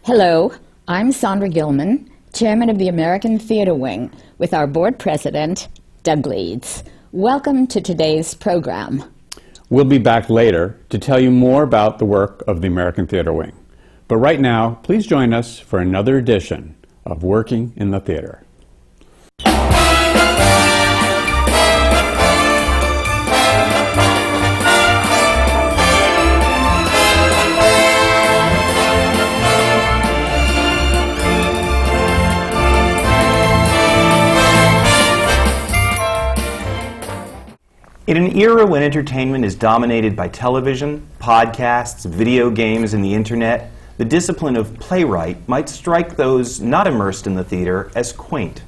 Hello, I'm Sondra Gilman, Chairman of the American Theatre Wing, with our board president, Doug Leeds. Welcome to today's program. We'll be back later to tell you more about the work of the American Theatre Wing. But right now, please join us for another edition of Working in the Theatre. In an era when entertainment is dominated by television, podcasts, video games, and the internet, the discipline of playwright might strike those not immersed in the theater as quaint.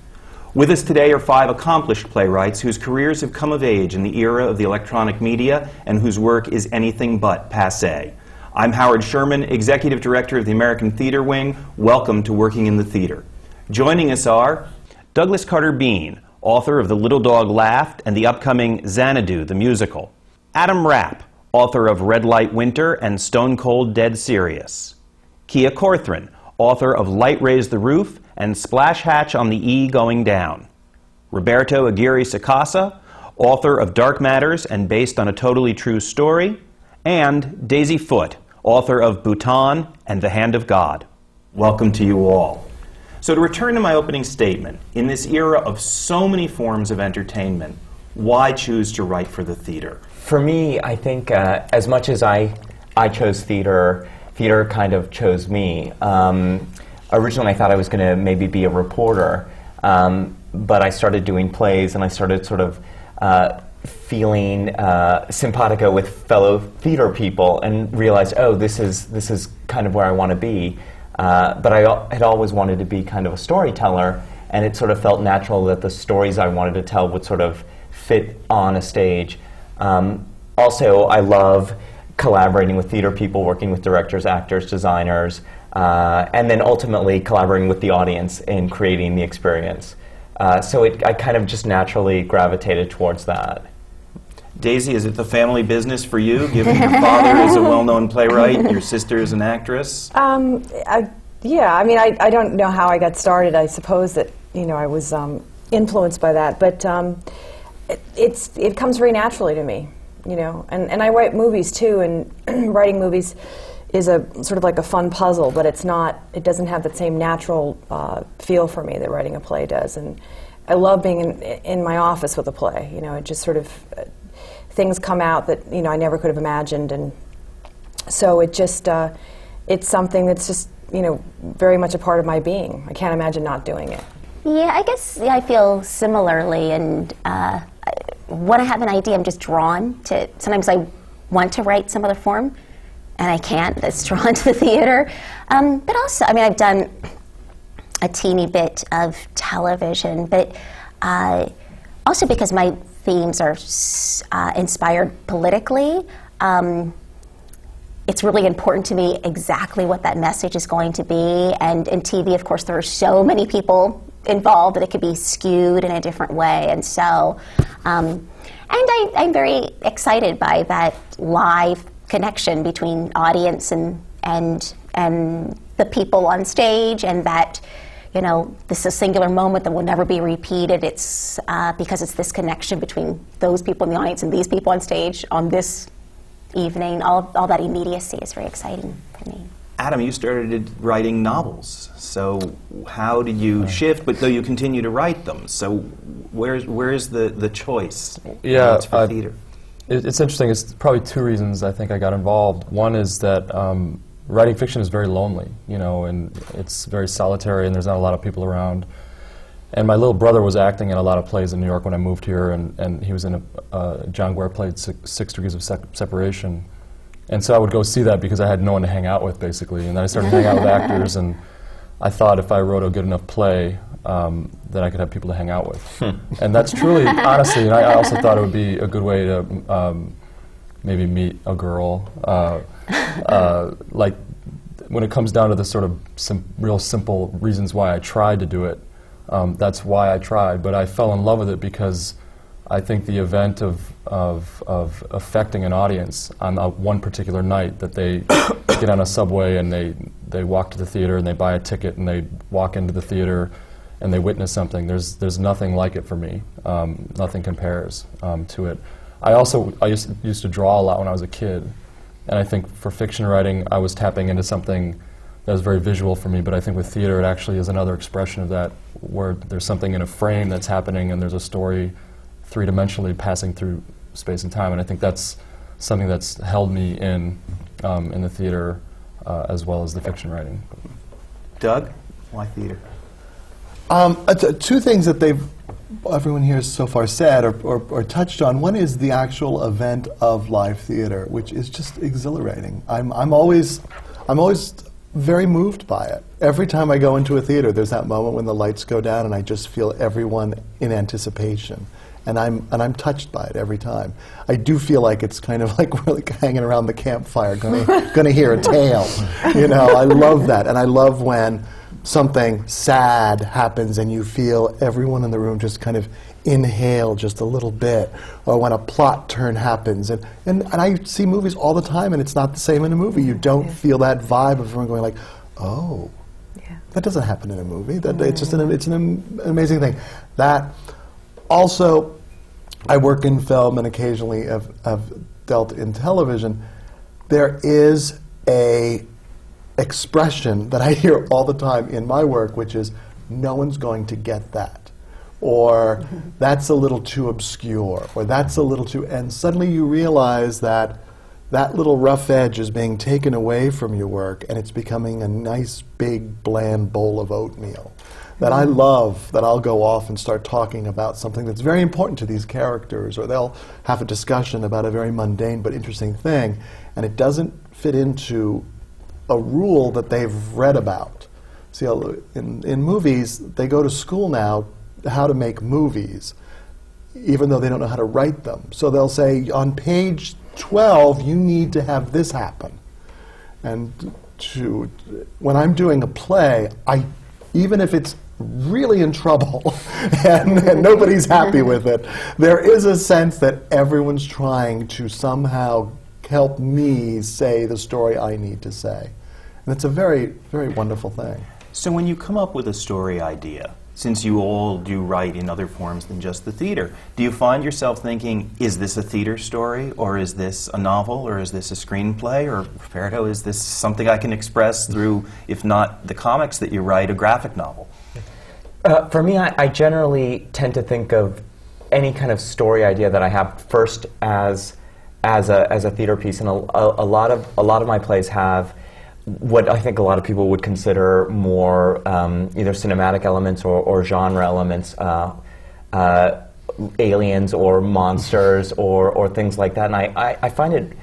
With us today are 5 accomplished playwrights whose careers have come of age in the era of the electronic media and whose work is anything but passé. I'm Howard Sherman, Executive Director of the American Theatre Wing. Welcome to Working in the Theatre. Joining us are Douglas Carter Beane, author of The Little Dog Laughed and the upcoming Xanadu, the musical. Adam Rapp, author of Red Light Winter and Stone Cold Dead Serious. Kia Corthron, author of Light Raised the Roof and Splash Hatch on the E Going Down. Roberto Aguirre-Sacasa, author of Dark Matters and based on a totally true story. And Daisy Foote, author of Bhutan and The Hand of God. Welcome to you all. So to return to my opening statement, in this era of so many forms of entertainment, why choose to write for the theater? For me, I think as much as I chose theater, theater kind of chose me. Originally I thought I was going to maybe be a reporter, but I started doing plays and I started sort of feeling simpatico with fellow theater people and realized, oh, this is kind of where I want to be. But I had always wanted to be kind of a storyteller, and it sort of felt natural that the stories I wanted to tell would sort of fit on a stage. Also, I love collaborating with theater people, working with directors, actors, designers, and then ultimately collaborating with the audience in creating the experience. So I kind of just naturally gravitated towards that. Daisy, is it the family business for you, given your father is a well-known playwright, your sister is an actress? Yeah, I mean, I don't know how I got started. I suppose that, I was influenced by that, but it comes very naturally to me, And I write movies, too, and writing movies is a sort of like a fun puzzle, but it doesn't have the same natural feel for me that writing a play does. And I love being in my office with a play, it just sort of... things come out that I never could have imagined, and so it's something that's just very much a part of my being. I can't imagine not doing it. Yeah, I guess I feel similarly, and when I have an idea, I'm just drawn to. Sometimes I want to write some other form, and I can't. That's drawn to the theater, but also, I mean, I've done a teeny bit of television, but also because my themes are inspired politically. It's really important to me exactly what that message is going to be. And in TV, of course, there are so many people involved that it could be skewed in a different way. And so, and I'm very excited by that live connection between audience and the people on stage, and that this is a singular moment that will never be repeated. It's because it's this connection between those people in the audience and these people on stage on this evening. All that immediacy is very exciting for me. Adam, you started writing novels. So how did you shift, but though you continue to write them? So where's the choice? Yeah, for theater? It's interesting. It's probably 2 reasons I think I got involved. One is that writing fiction is very lonely, and it's very solitary, and there's not a lot of people around. And my little brother was acting in a lot of plays in New York when I moved here, and he was in John Guare played Six Degrees of Separation. And so I would go see that because I had no one to hang out with, basically. And then I started hanging out with actors, and I thought if I wrote a good enough play, that I could have people to hang out with. And that's truly, honestly, and I also thought it would be a good way to maybe meet a girl. Like, when it comes down to the sort of real simple reasons why I tried to do it, that's why I tried. But I fell in love with it because I think the event of affecting an audience on one particular night, that they get on a subway and they walk to the theater and they buy a ticket and they walk into the theater and they witness something. There's nothing like it for me. Nothing compares to it. I used to draw a lot when I was a kid, and I think for fiction writing I was tapping into something that was very visual for me, but I think with theater it actually is another expression of that, where there's something in a frame that's happening and there's a story three-dimensionally passing through space and time, and I think that's something that's held me in the theater as well as the fiction writing. Doug, why theater? Two things that everyone here has so far said or touched on. One is the actual event of live theater, which is just exhilarating. I'm always very moved by it. Every time I go into a theater, there's that moment when the lights go down and I just feel everyone in anticipation. And I'm touched by it every time. I do feel like it's kind of like we're like hanging around the campfire, gonna hear a tale. You know, I love that, and I love when something sad happens and you feel everyone in the room just kind of inhale just a little bit, or when a plot turn happens. And I see movies all the time, and it's not the same in a movie. You don't feel that vibe of everyone going like, oh, that doesn't happen in a movie. It's just it's an amazing thing. That also, I work in film and occasionally have dealt in television. There is a expression that I hear all the time in my work, which is, no one's going to get that, or that's a little too obscure, or that's a little too, and suddenly you realize that that little rough edge is being taken away from your work and it's becoming a nice big bland bowl of oatmeal that I love, that I'll go off and start talking about something that's very important to these characters, or they'll have a discussion about a very mundane but interesting thing, and it doesn't fit into a rule that they've read about. See, in movies, they go to school now how to make movies, even though they don't know how to write them. So they'll say, on page 12, you need to have this happen. And when I'm doing a play, even if it's really in trouble and nobody's happy with it, there is a sense that everyone's trying to somehow help me say the story I need to say. And it's a very, very wonderful thing. So when you come up with a story idea, since you all do write in other forms than just the theater, do you find yourself thinking, is this a theater story, or is this a novel, or is this a screenplay, or, Roberto, is this something I can express through, if not the comics that you write, a graphic novel? For me, I generally tend to think of any kind of story idea that I have first as a theater piece, and a lot of my plays have what I think a lot of people would consider more either cinematic elements or genre elements, aliens or monsters or things like that. And I find it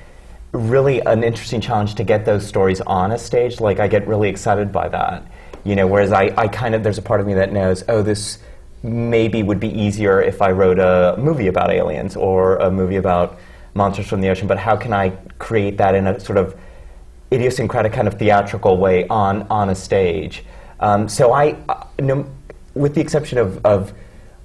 really an interesting challenge to get those stories on a stage. Like, I get really excited by that. You know, whereas I kind of, there's a part of me that knows, oh, this maybe would be easier if I wrote a movie about aliens or a movie about monsters from the ocean, but how can I create that in a sort of idiosyncratic kind of theatrical way on a stage? So with the exception of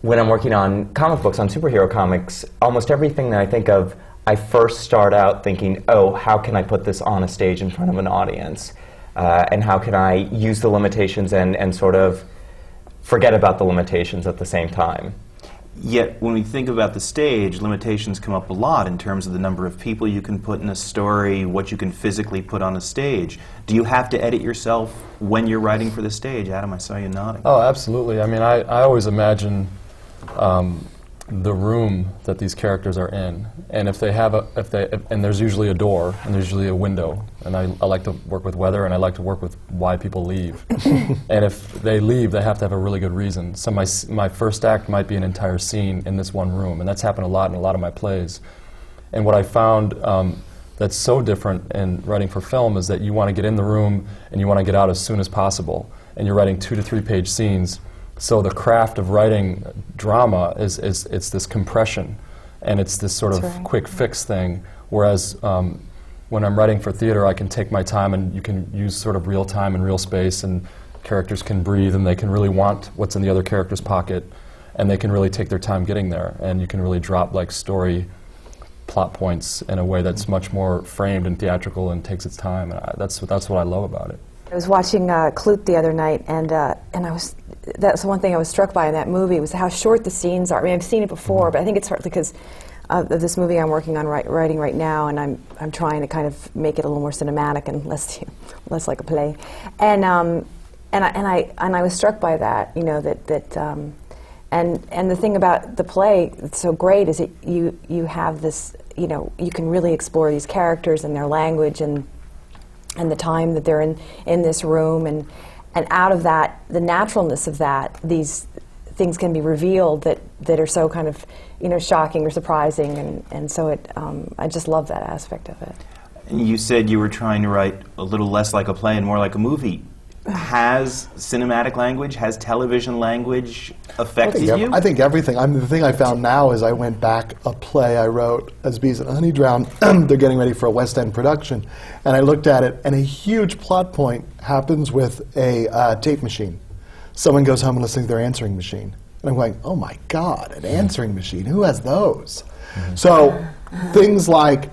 when I'm working on comic books, on superhero comics, almost everything that I think of, I first start out thinking, oh, how can I put this on a stage in front of an audience? And how can I use the limitations and sort of forget about the limitations at the same time? Yet, when we think about the stage, limitations come up a lot in terms of the number of people you can put in a story, what you can physically put on a stage. Do you have to edit yourself when you're writing for the stage? Adam, I saw you nodding. Oh, absolutely. I mean, I always imagine the room that these characters are in, and if there's usually a door and there's usually a window, and I like to work with weather, and I like to work with why people leave. And if they leave, they have to have a really good reason. So my first act might be an entire scene in this one room, and that's happened a lot in a lot of my plays. And what I found that's so different in writing for film is that you want to get in the room and you want to get out as soon as possible, and you're writing 2 to 3 page scenes. So the craft of writing drama it's this compression, and it's this sort of quick fix thing, whereas when I'm writing for theater, I can take my time, and you can use sort of real time and real space, and characters can breathe, and they can really want what's in the other character's pocket, and they can really take their time getting there, and you can really drop like story plot points in a way that's much more framed and theatrical and takes its time. And that's what I love about it. I was watching Clute the other night, and that's the one thing I was struck by in that movie was how short the scenes are. I mean, I've seen it before, but I think it's partly because of this movie I'm working on writing right now, and I'm trying to kind of make it a little more cinematic and less like a play. And I was struck by that, you know, and the thing about the play that's so great is that you have this, you know, you can really explore these characters and their language and the time that they're in this room, and out of that, the naturalness of that, these things can be revealed that are so kind of, you know, shocking or surprising, and so I just love that aspect of it. You said you were trying to write a little less like a play and more like a movie. Has cinematic language, has television language affected you? I think everything. The thing I found now is I went back a play I wrote, As Bees and Honey Drown. They're getting ready for a West End production. And I looked at it, and a huge plot point happens with a tape machine. Someone goes home and listens to their answering machine. And I'm going, oh my God, an answering machine. Who has those? Mm-hmm. So things like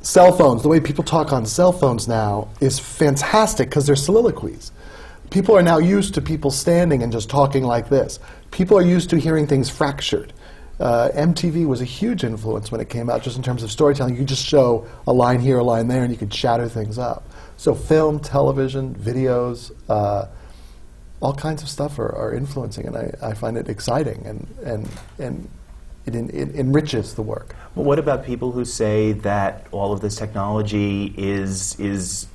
cell phones, the way people talk on cell phones now is fantastic because they're soliloquies. People are now used to people standing and just talking like this. People are used to hearing things fractured. MTV was a huge influence when it came out, just in terms of storytelling. You could just show a line here, a line there, and you could shatter things up. So film, television, videos, all kinds of stuff are influencing, and I find it exciting, and it enriches the work. Well, what about people who say that all of this technology is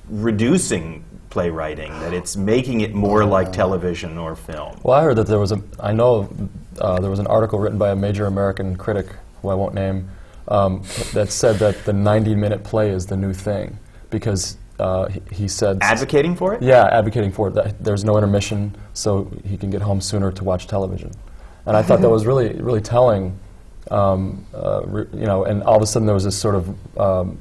reducing playwriting, that it's making it more like television or film? Well, I heard that there was there was an article written by a major American critic, who I won't name, that said that the 90-minute play is the new thing, because he said... Advocating for it? Yeah, advocating for it. That there's no intermission, so he can get home sooner to watch television. And I thought that was really, really telling, you know, and all of a sudden there was this sort of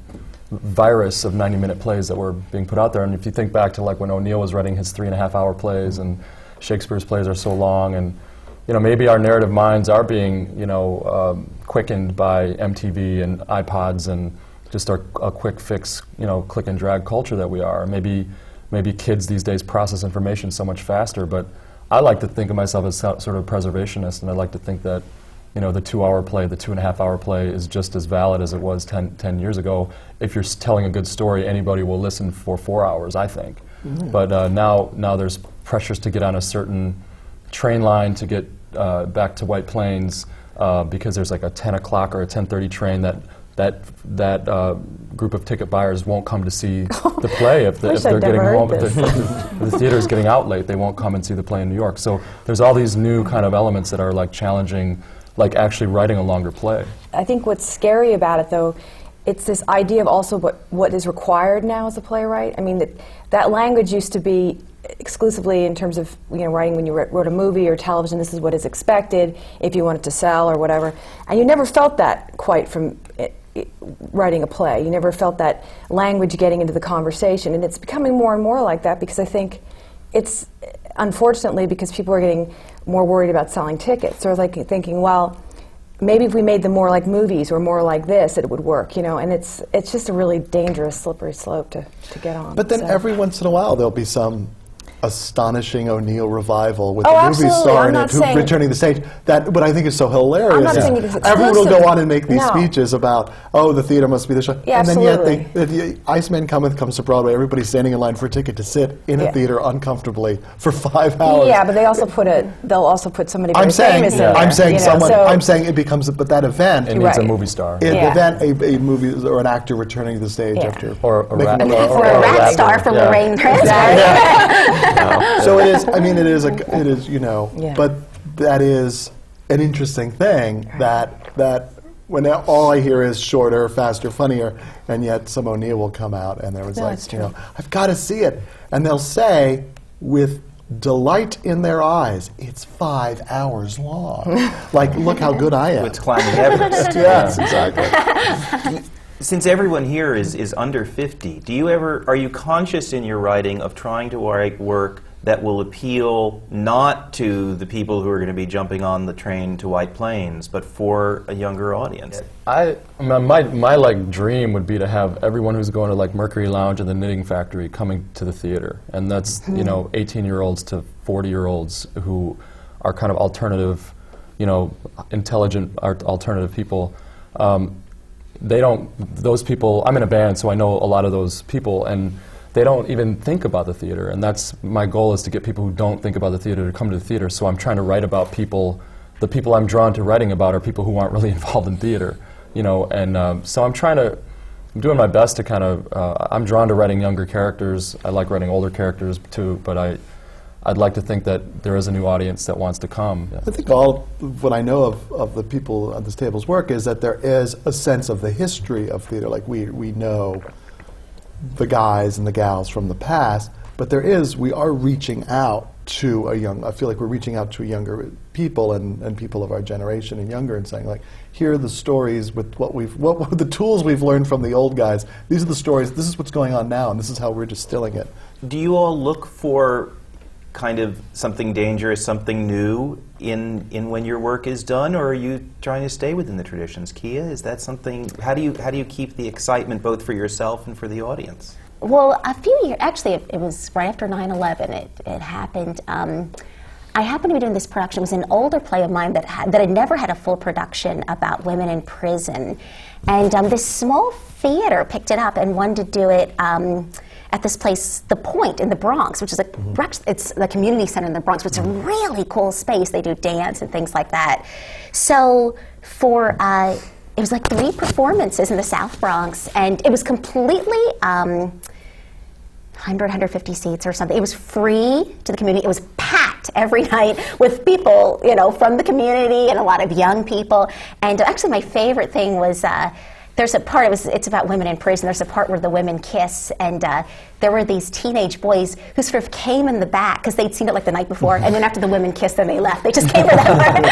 virus of 90-minute plays that were being put out there. And if you think back to like when O'Neill was writing his 3.5-hour plays, and Shakespeare's plays are so long, and you know, maybe our narrative minds are being, you know, quickened by MTV and iPods and just a quick fix, you know, click and drag culture that we are. Maybe kids these days process information so much faster, but I like to think of myself as sort of a preservationist, and I like to think that, you know, the 2-hour play, the 2.5-hour play is just as valid as it was 10 years ago. If you're telling a good story, anybody will listen for 4 hours, I think. Mm-hmm. But now there's pressures to get on a certain train line to get back to White Plains because there's like a 10 o'clock or a 10:30 train that group of ticket buyers won't come to see the play if they're getting home. If the theater is getting out late, they won't come and see the play in New York. So there's all these new kind of elements that are like challenging, like actually writing a longer play. I think what's scary about it, though, it's this idea of also what is required now as a playwright. I mean, that language used to be exclusively in terms of, you know, writing when you wrote a movie or television. This is what is expected if you wanted to sell or whatever. And you never felt that quite from writing a play. You never felt that language getting into the conversation. And it's becoming more and more like that because I think it's, unfortunately, because people are getting more worried about selling tickets. They're like thinking, well, maybe if we made them more like movies or more like this, it would work, you know, and it's just a really dangerous, slippery slope to get on. But then every once in a while there'll be some astonishing O'Neill revival with a movie star in it who's returning to the stage. That what I think is so hilarious. I'm not saying it's exclusive. Everyone will go on and make these speeches about, oh, the theater must be the show. Yeah, and absolutely. then yet Iceman comes to Broadway, everybody's standing in line for a ticket to sit in a theater uncomfortably for 5 hours. Yeah, but they'll also put somebody very famous in there. I'm saying it becomes, but that event... It needs a movie star. An event, a movie or an actor returning to the stage after... Or a rap star from Lorraine Prince. So it is. I mean, it is. You know. Yeah. But that is an interesting thing. That when all I hear is shorter, faster, funnier, and yet some O'Neill will come out and there was I've got to see it, and they'll say with delight in their eyes, it's 5 hours long. Like, look how good I am. It's climbing Everest. Yes, exactly. Since everyone here is under 50, are you conscious in your writing of trying to write work that will appeal not to the people who are going to be jumping on the train to White Plains, but for a younger audience? I mean, my like dream would be to have everyone who's going to like Mercury Lounge and the Knitting Factory coming to the theater, and that's 18-year-olds to 40-year-olds who are kind of alternative, intelligent alternative people. Those people. I'm in a band, so I know a lot of those people, and they don't even think about the theater, and that's my goal, is to get people who don't think about the theater to come to the theater. So I'm trying to write about people. The people I'm drawn to writing about are people who aren't really involved in theater, and so I'm doing my best to kind of, I'm drawn to writing younger characters. I like writing older characters too, but I'd like to think that there is a new audience that wants to come. I think what I know of the people at this table's work is that there is a sense of the history of theater. Like we know the guys and the gals from the past, but we are reaching out to I feel like we're reaching out to younger people and people of our generation and younger, and saying, like, here are the stories with what the tools we've learned from the old guys. These are the stories, this is what's going on now, and this is how we're distilling it. Do you all look for kind of something dangerous, something new in when your work is done, or are you trying to stay within the traditions? Kia, is that something? How do you keep the excitement both for yourself and for the audience? Well, a few years, actually, it was right after 9/11. It happened. I happened to be doing this production. It was an older play of mine that had never had a full production about women in prison, and this small theater picked it up and wanted to do it at this place, The Point in the Bronx, which is it's the community center in the Bronx, which is a really cool space. They do dance and things like that. So it was like 3 performances in the South Bronx, and it was completely 150 seats or something. It was free to the community. It was packed every night with people, from the community and a lot of young people. And actually, my favorite thing was there's a part. It's about women in prison. There's a part where the women kiss, and there were these teenage boys who sort of came in the back because they'd seen it like the night before, and then after the women kissed, then they left. They just came for that part.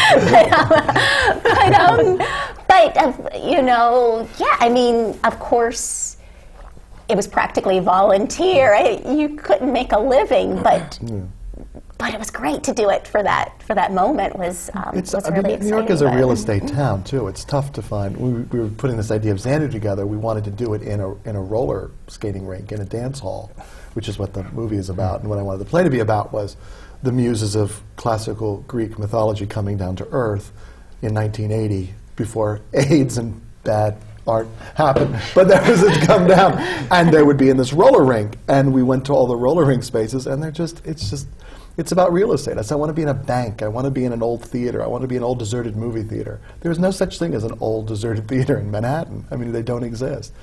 I mean, of course, it was practically volunteer. You couldn't make a living, but it was great to do it for that moment. Was really exciting. New York is a real estate town too. It's tough to find. We were putting this idea of Xanadu together. We wanted to do it in a roller skating rink in a dance hall, which is what the movie is about. And what I wanted the play to be about was the muses of classical Greek mythology coming down to earth in 1980, before AIDS and bad art happened. But there was it come down, and they would be in this roller rink. And we went to all the roller rink spaces, and it's about real estate. I said, I want to be in a bank. I want to be in an old theater. I want to be in an old deserted movie theater. There's no such thing as an old deserted theater in Manhattan. I mean, they don't exist.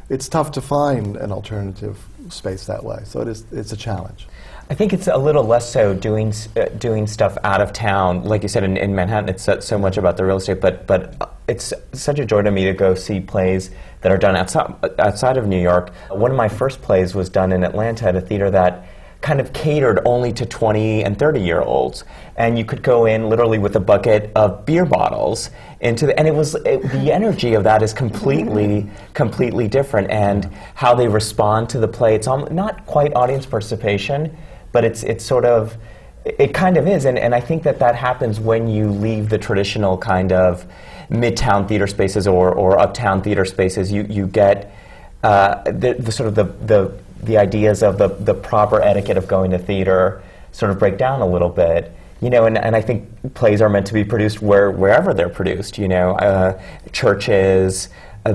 It's tough to find an alternative space that way. So it's a challenge. I think it's a little less so doing stuff out of town. Like you said, in Manhattan, it's so much about the real estate, but it's such a joy to me to go see plays that are done outside of New York. One of my first plays was done in Atlanta at a theater that kind of catered only to 20 and 30-year-olds, and you could go in literally with a bucket of beer bottles and the energy of that is completely different, and how they respond to the play. It's not quite audience participation, but it kind of is, and I think that happens when you leave the traditional kind of midtown theater spaces or uptown theater spaces. You get the ideas of the proper etiquette of going to theater sort of break down a little bit, and I think plays are meant to be produced wherever they're produced, churches,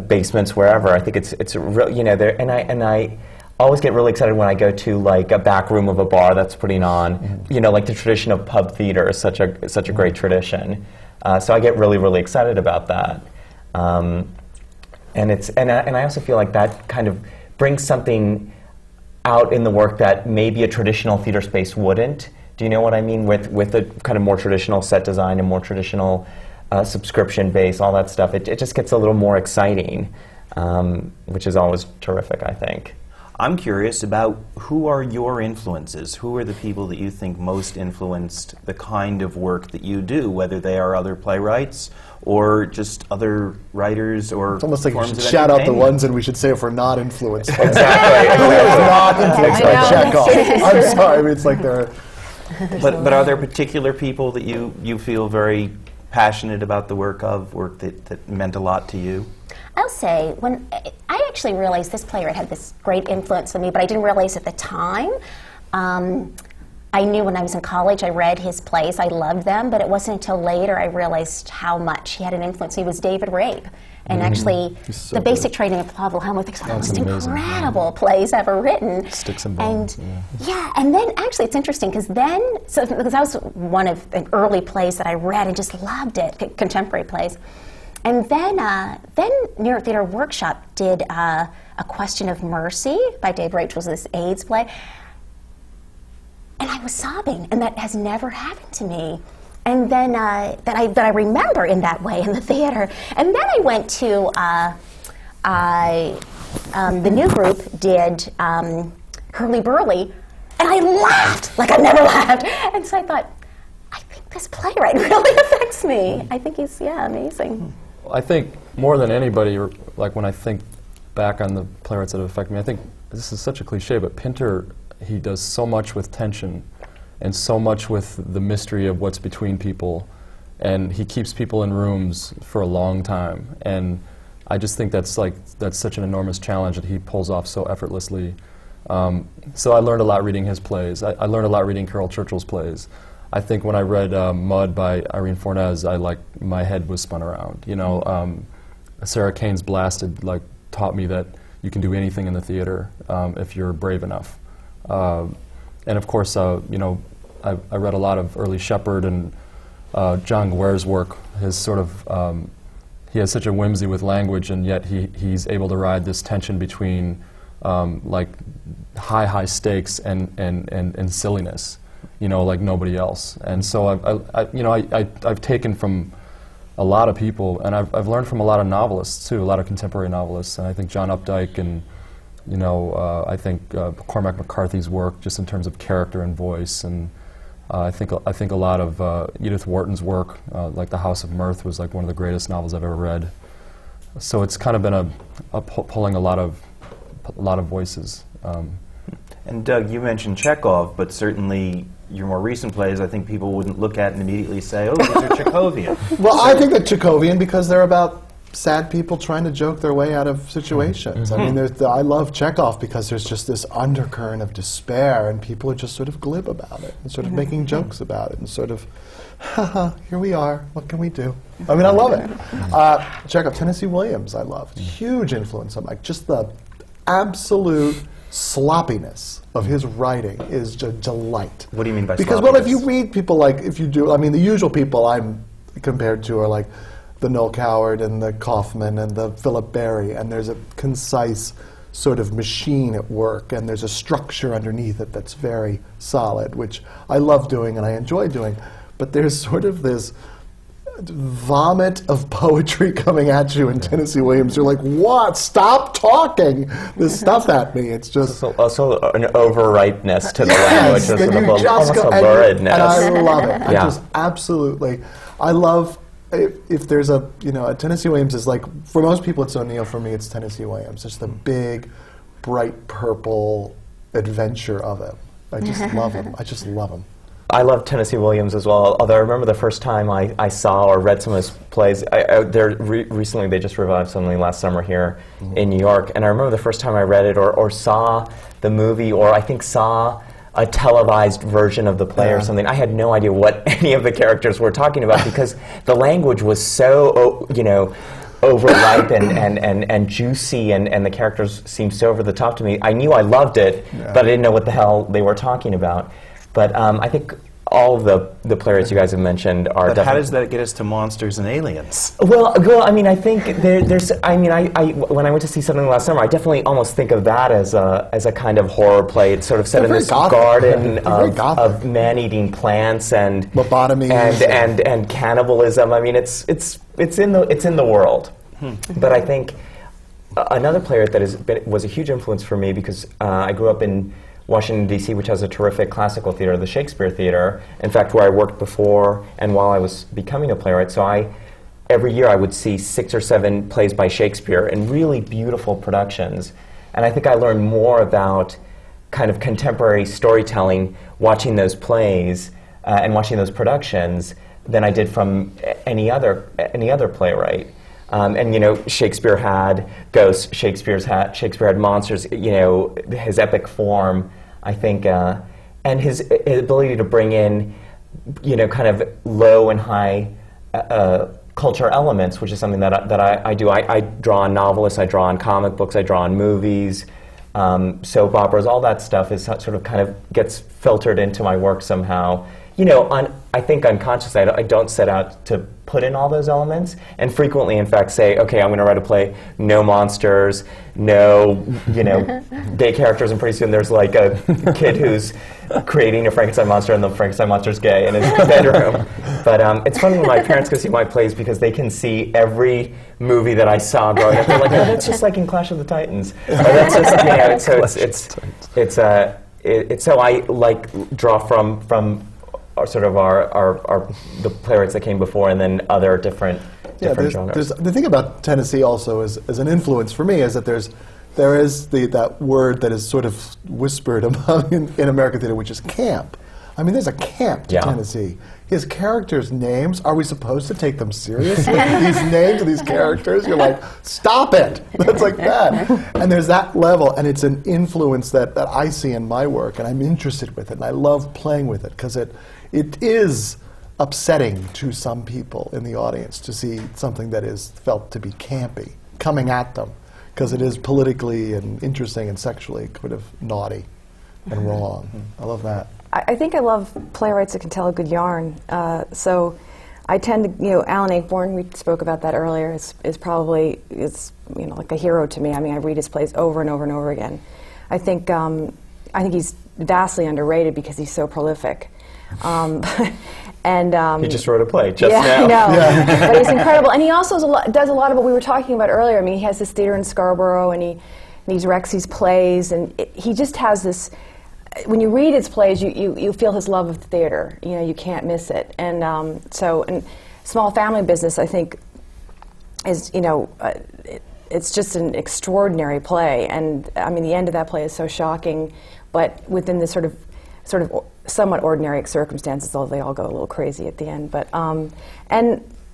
basements, wherever. I think it's real, and I always get really excited when I go to like a back room of a bar that's putting on, like the tradition of pub theater is such a great tradition. So I get really excited about that, and I also feel like that kind of brings something out in the work that maybe a traditional theater space wouldn't. Do you know what I mean? With a kind of more traditional set design and more traditional subscription base, all that stuff, it just gets a little more exciting, which is always terrific, I think. I'm curious about who are your influences? Who are the people that you think most influenced the kind of work that you do, whether they are other playwrights or just other writers or it's almost like you should shout out the ones and we should say if we're not influenced by Exactly. who is not influenced by Chekhov. I'm sorry. I mean, it's like there are But are there particular people that you feel very passionate about the work that meant a lot to you? I'll say, when I actually realized this playwright had this great influence on me, but I didn't realize at the time. I knew when I was in college, I read his plays, I loved them, but it wasn't until later I realized how much he had an influence. He was David Rapp. And actually, so The Basic good. Training of Pavel Helmuth is one of the most amazing, incredible plays ever written. Sticks and Bones. And then actually it's interesting because because that was one of the early plays that I read and just loved it, contemporary plays. And then New York Theater Workshop did A Question of Mercy by Dave Rach, was this AIDS play. And I was sobbing, and that has never happened to me. And then that I remember in that way in the theater. And then I went to the new group did Hurly Burly, and I laughed like I've never laughed. And so I thought, I think this playwright really affects me. I think he's amazing. I think more than anybody, like when I think back on the playwrights that have affected me, I think this is such a cliche, but Pinter, he does so much with tension and so much with the mystery of what's between people, and he keeps people in rooms for a long time. And I just think that's such an enormous challenge that he pulls off so effortlessly. So I learned a lot reading his plays. I learned a lot reading Carol Churchill's plays. I think when I read Mud by Irene Fornés, my head was spun around. You know, Sarah Kane's Blasted taught me that you can do anything in the theater if you're brave enough. And of course, you know, I read a lot of early Shepard and John Guare's work. His sort of he has such a whimsy with language, and yet he's able to ride this tension between like high stakes and silliness, you know, like nobody else. And so I've taken from a lot of people, and I've learned from a lot of novelists too, a lot of contemporary novelists. And I think John Updike and I think Cormac McCarthy's work, just in terms of character and voice, and I think a lot of Edith Wharton's work, like The House of Mirth, was like one of the greatest novels I've ever read. So it's kind of been pulling a lot of voices. And Doug, you mentioned Chekhov, but certainly your more recent plays, I think people wouldn't look at and immediately say, "Oh, these are Chekhovian." Well, I think that Chekhovian because they're about sad people trying to joke their way out of situations. I mean, I love Chekhov because there's just this undercurrent of despair, and people are just sort of glib about it, and sort of making jokes about it, and sort of, haha, here we are, what can we do? I mean, I love it. Chekhov, Tennessee Williams, I love. Huge influence on just the absolute sloppiness of his writing is a delight. What do you mean by because, sloppiness? well, if you read people the usual people I'm compared to are like the Noel Coward and the Kaufman and the Philip Berry, and there's a concise sort of machine at work, and there's a structure underneath it that's very solid, which I love doing and I enjoy doing. But there's sort of this vomit of poetry coming at you in Tennessee Williams. You're like, what? Stop talking this stuff at me. It's just... Also an overripeness to the language, Yes, sort that of you just go, almost a and luridness. I love it. I Yeah. just absolutely... I love... If there's a Tennessee Williams is like, for most people it's O'Neill, for me it's Tennessee Williams. It's the big, bright purple adventure of it. I just love him. I just love him. I love Tennessee Williams as well, although I remember the first time I saw or read some of his plays. Recently they just revived something last summer here in New York, and I remember the first time I read it or saw the movie, or I think saw a televised version of the play or something. I had no idea what any of the characters were talking about because the language was so, overripe and juicy, and the characters seemed so over the top to me. I knew I loved it, but I didn't know what the hell they were talking about. But I think all of the playwrights you guys have mentioned are But definitely... how does that get us to monsters and aliens? Well, I mean, I think there's. I mean, when I went to see something last summer, I definitely almost think of that as a kind of horror play. It's sort of set in this garden of man-eating plants and lobotomies and cannibalism. I mean, it's in the world. But I think another playwright that was a huge influence for me because I grew up in Washington, D.C., which has a terrific classical theater, the Shakespeare Theater, in fact, where I worked before and while I was becoming a playwright. So every year I would see 6 or 7 plays by Shakespeare in really beautiful productions. And I think I learned more about kind of contemporary storytelling, watching those plays and watching those productions, than I did from any other playwright. And you know, Shakespeare had ghosts. Shakespeare had monsters. You know, his epic form, I think, and his ability to bring in, you know, kind of low and high culture elements, which is something that I do. I draw on novelists. I draw on comic books. I draw on movies, soap operas. All that stuff is sort of kind of gets filtered into my work somehow. You know, I think unconsciously, I don't set out to put in all those elements, and frequently, in fact, say, okay, I'm going to write a play, no monsters, no, you know, gay characters, and pretty soon there's like a kid who's creating a Frankenstein monster, and the Frankenstein monster's gay in his bedroom. But it's fun when my parents go see my plays because they can see every movie that I saw growing up. They're like, oh, that's just like in Clash of the Titans. Or that's just, you know, so it's so I like draw from sort of the playwrights that came before, and then other different genres. The thing about Tennessee also is, as an influence for me, is that there is that word that is sort of whispered among in American theater, which is camp. I mean, there's a camp to Tennessee. His characters' names, are we supposed to take them seriously? These names of these characters, you're like, stop it! That's like that. And there's that level, and it's an influence that I see in my work, and I'm interested with it, and I love playing with it, because it is upsetting to some people in the audience to see something that is felt to be campy coming at them, because it is politically and interesting and sexually kind of naughty and wrong. I love that. I think I love playwrights that can tell a good yarn. So I tend to, you know, Alan Ayckbourn, we spoke about that earlier, is probably, you know, like a hero to me. I mean, I read his plays over and over and over again. I think he's vastly underrated because he's so prolific. And he just wrote a play just now. I know. Yeah. But he's incredible. And he also does a lot of what we were talking about earlier. I mean, he has this theater in Scarborough, and he directs these plays, and he just has this. When you read his plays, you feel his love of the theater. You know, you can't miss it. And and Small Family Business, I think, is, you know, it's just an extraordinary play. And I mean, the end of that play is so shocking, but within this sort of somewhat ordinary circumstances, although they all go a little crazy at the end. But and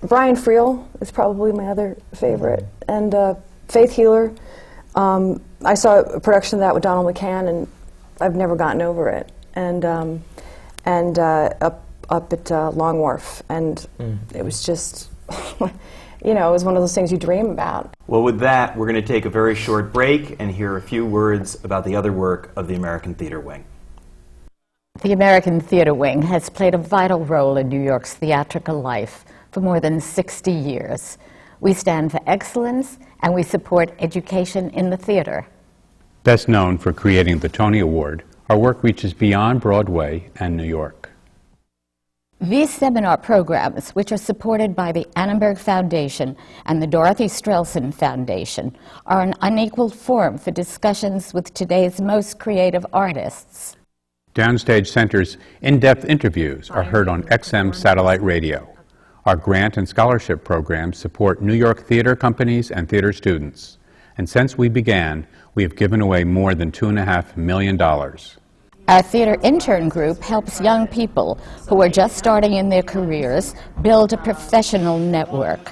Brian Friel is probably my other favorite, and Faith Healer. I saw a production of that with Donald McCann, and I've never gotten over it. And up at Long Wharf, and it was just, you know, it was one of those things you dream about. Well, with that, we're going to take a very short break and hear a few words about the other work of the American Theater Wing. The American Theater Wing has played a vital role in New York's theatrical life for more than 60 years. We stand for excellence, and we support education in the theater. Best known for creating the Tony Award, our work reaches beyond Broadway and New York. These seminar programs, which are supported by the Annenberg Foundation and the Dorothy Strelson Foundation, are an unequaled forum for discussions with today's most creative artists. Downstage Center's in-depth interviews are heard on XM satellite radio. Our grant and scholarship programs support New York theater companies and theater students. And since we began, we have given away more than $2.5 million. Our theater intern group helps young people who are just starting in their careers build a professional network.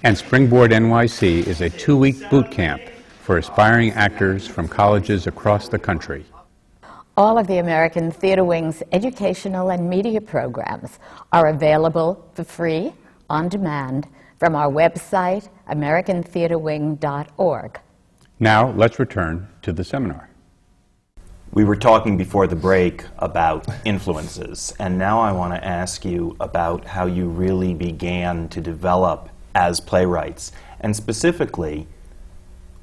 And Springboard NYC is a 2-week boot camp for aspiring actors from colleges across the country. All of the American Theater Wing's educational and media programs are available for free, on demand, from our website, americantheaterwing.org. Now, let's return to the seminar. We were talking before the break about influences, and now I want to ask you about how you really began to develop as playwrights. And specifically,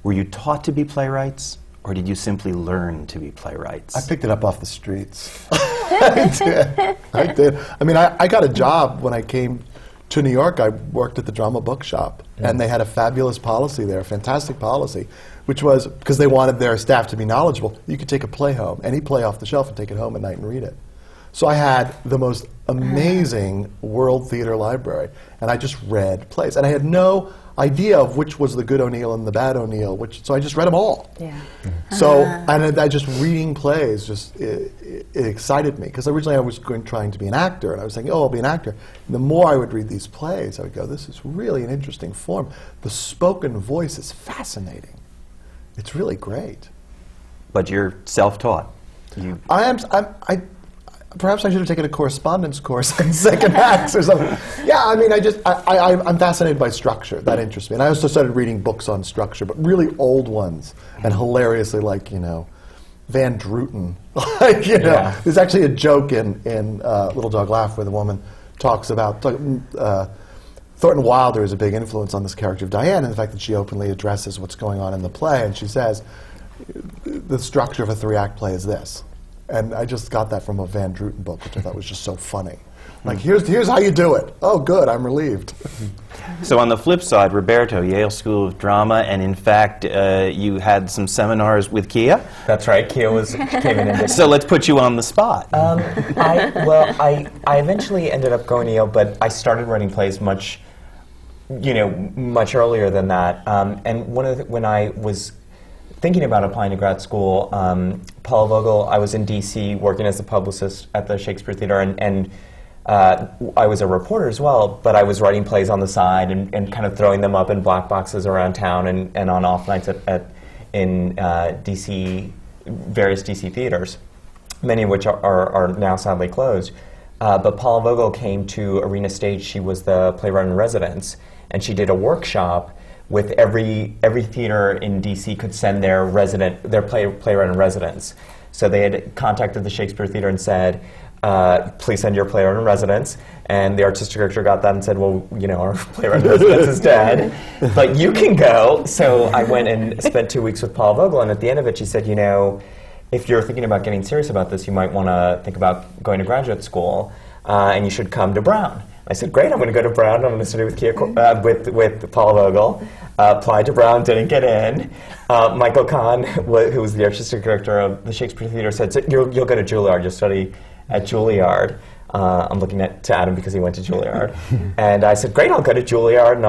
were you taught to be playwrights, or did you simply learn to be playwrights? I picked it up off the streets. I did. I mean, I got a job when I came to New York. I worked at the Drama Bookshop, and they had a fabulous policy there, a fantastic policy, which was, because they wanted their staff to be knowledgeable, you could take a play home, any play off the shelf, and take it home at night and read it. So I had the most amazing World Theater library, and I just read plays. And I had no idea of which was the good O'Neill and the bad O'Neill, so I just read them all. Yeah. So, and I just reading plays, it excited me, because originally I was trying to be an actor, and I was thinking, oh, I'll be an actor. And the more I would read these plays, I would go, this is really an interesting form. The spoken voice is fascinating. It's really great. But you're self-taught. Perhaps I should have taken a correspondence course in second acts or something. Yeah, I mean, I'm fascinated by structure. That interests me. And I also started reading books on structure, but really old ones, and hilariously, like, Van Druten. There's actually a joke in Little Dog Laugh where the woman talks about Thornton Wilder is a big influence on this character of Diane, and the fact that she openly addresses what's going on in the play, and she says, the structure of a 3-act play is this. And I just got that from a Van Druten book, which I thought was just so funny. Like, here's how you do it. Oh, good, I'm relieved. So on the flip side, Roberto, Yale School of Drama, and in fact, you had some seminars with Kia. That's right. Kia came in. So let's put you on the spot. I eventually ended up going to Yale, but I started writing plays much earlier than that. And when I was thinking about applying to grad school, Paul Vogel, I was in D.C. working as a publicist at the Shakespeare Theater, and I was a reporter as well, but I was writing plays on the side and kind of throwing them up in black boxes around town and on off nights in D.C., various D.C. theaters, many of which are now sadly closed. But Paula Vogel came to Arena Stage. She was the playwright in residence, and she did a workshop with every theater in D.C. could send their playwright in residence. So they had contacted the Shakespeare Theater and said, please send your playwright in residence. And the artistic director got that and said, well, our playwright in residence is dead, but you can go. So I went and spent 2 weeks with Paula Vogel, and at the end of it she said, if you're thinking about getting serious about this, you might want to think about going to graduate school, and you should come to Brown. I said, great, I'm going to go to Brown. I'm going to study with Paula Vogel. Applied to Brown, didn't get in. Michael Kahn, who was the artistic director of the Shakespeare Theater, said, you'll go to Juilliard. You'll study at Juilliard. I'm looking to Adam because he went to Juilliard. And I said, great, I'll go to Juilliard and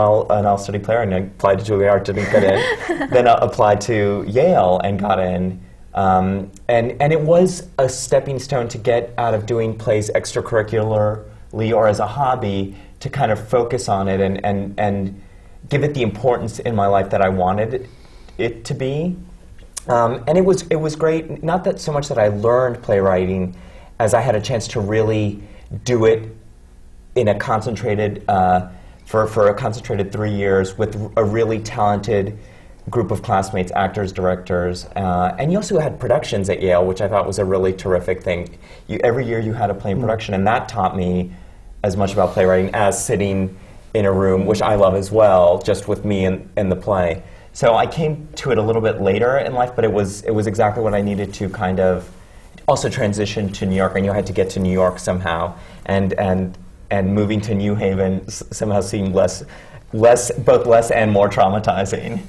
I'll study playwriting. And I applied to Juilliard, didn't get in. Then I applied to Yale and got in. And it was a stepping stone to get out of doing plays extracurricularly or as a hobby to kind of focus on it and give it the importance in my life that I wanted it to be. And it was great, not that so much that I learned playwriting as I had a chance to really do it in a concentrated, for a concentrated 3 years with a really talented group of classmates, actors, directors, and you also had productions at Yale, which I thought was a really terrific thing. Every year you had a play in production, and that taught me as much about playwriting as sitting in a room, which I love as well, just with me and the play. So I came to it a little bit later in life, but it was exactly what I needed to kind of also transition to New York. I knew I had to get to New York somehow, and moving to New Haven somehow seemed both less and more traumatizing.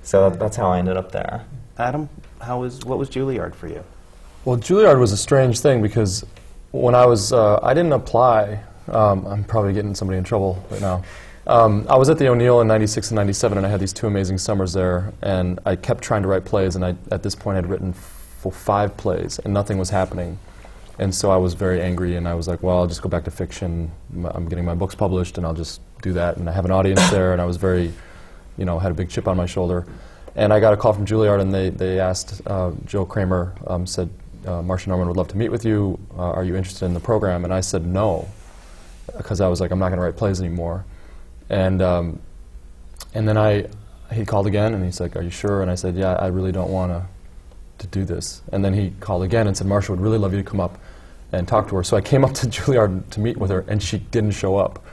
So that's how I ended up there. Adam, what was Juilliard for you? Well, Juilliard was a strange thing because when I was, I didn't apply. I'm probably getting somebody in trouble right now. I was at the O'Neill in '96 and '97, and I had these 2 amazing summers there, and I kept trying to write plays, and at this point I'd written 5 plays, and nothing was happening. And so I was very angry, and I was like, well, I'll just go back to fiction. I'm getting my books published, and I'll just do that. And I have an audience there, and I was very, had a big chip on my shoulder. And I got a call from Juilliard, and they asked, Joe Kramer said, Marcia Norman would love to meet with you. Are you interested in the program? And I said no, because I was like, I'm not going to write plays anymore. And then he called again, and he's like, are you sure? And I said, yeah, I really don't want to do this. And then he called again and said, Marcia would really love you to come up and talk to her. So I came up to Juilliard to meet with her, and she didn't show up.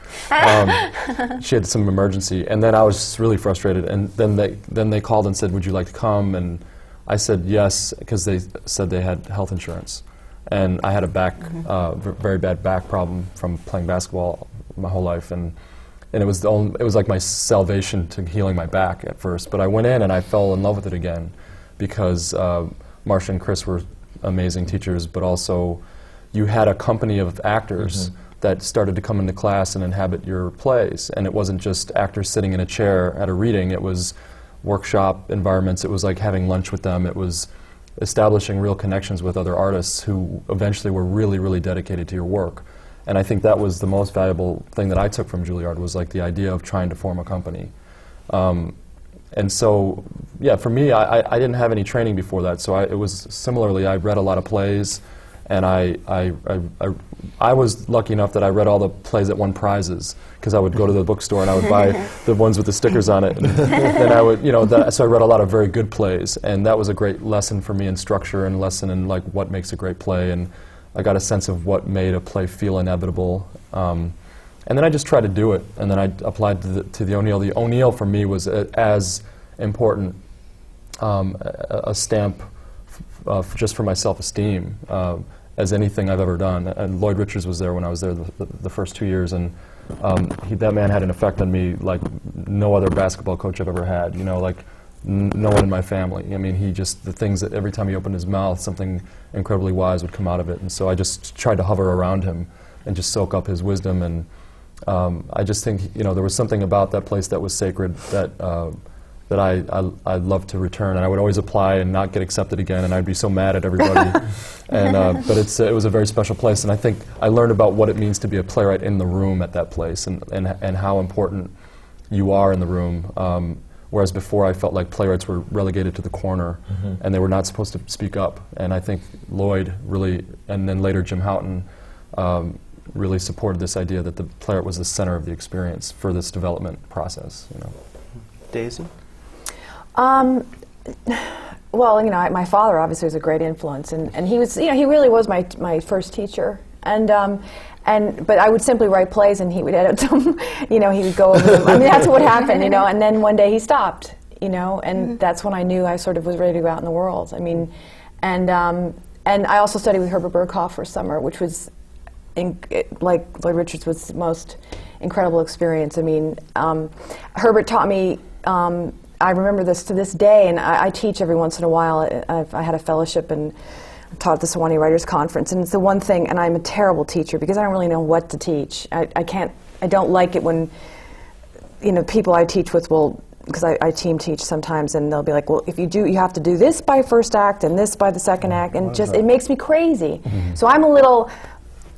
She had some emergency, and then I was just really frustrated. And then they called and said, would you like to come? And I said yes, because they said they had health insurance. And I had a very bad back problem from playing basketball my whole life, and it was like my salvation to healing my back at first. But I went in and I fell in love with it again, because Marcia and Chris were amazing teachers, but also you had a company of actors that started to come into class and inhabit your plays. And it wasn't just actors sitting in a chair at a reading, it was workshop environments, it was like having lunch with them, it was establishing real connections with other artists who eventually were really, really dedicated to your work. And I think that was the most valuable thing that I took from Juilliard, was like the idea of trying to form a company. And so, yeah, for me, I didn't have any training before that, so it was similarly, I read a lot of plays, and I was lucky enough that I read all the plays that won prizes, because I would go to the bookstore and I would buy the ones with the stickers on it, and then I would, so I read a lot of very good plays, and that was a great lesson for me in structure and lesson in like what makes a great play, and I got a sense of what made a play feel inevitable. And then I just tried to do it, and then I applied to the O'Neill. The O'Neill for me was as important a stamp just for my self-esteem as anything I've ever done. And Lloyd Richards was there when I was there the first 2 years, and that man had an effect on me like no other basketball coach I've ever had. Like no one in my family. I mean, the things that every time he opened his mouth, something incredibly wise would come out of it. And so I just tried to hover around him and just soak up his wisdom. And I just think, there was something about that place that was sacred that I'd love to return. And I would always apply and not get accepted again, and I'd be so mad at everybody. But it was a very special place, and I think I learned about what it means to be a playwright in the room at that place, and how important you are in the room. Whereas before I felt like playwrights were relegated to the corner, and they were not supposed to speak up. And I think Lloyd really, and then later Jim Houghton, really supported this idea that the playwright was the center of the experience for this development process. Daisy? Well, my father obviously was a great influence, and he was, he really was my first teacher. But I would simply write plays, and he would edit them. He would go over them. I mean, that's what happened, And then one day he stopped, and that's when I knew I sort of was ready to go out in the world. I mean, and I also studied with Herbert Berghoff for a summer, which was, like Lloyd Richards, was the most incredible experience. I mean, Herbert taught me. I remember this to this day, and I teach every once in a while. I had a fellowship and taught at the Sewanee Writers Conference, and it's the one thing, and I'm a terrible teacher because I don't really know what to teach. I don't like it when, people I teach with will, because I team teach sometimes, and they'll be like, well, if you have to do this by first act and this by the second act, and it makes me crazy. So I'm a little,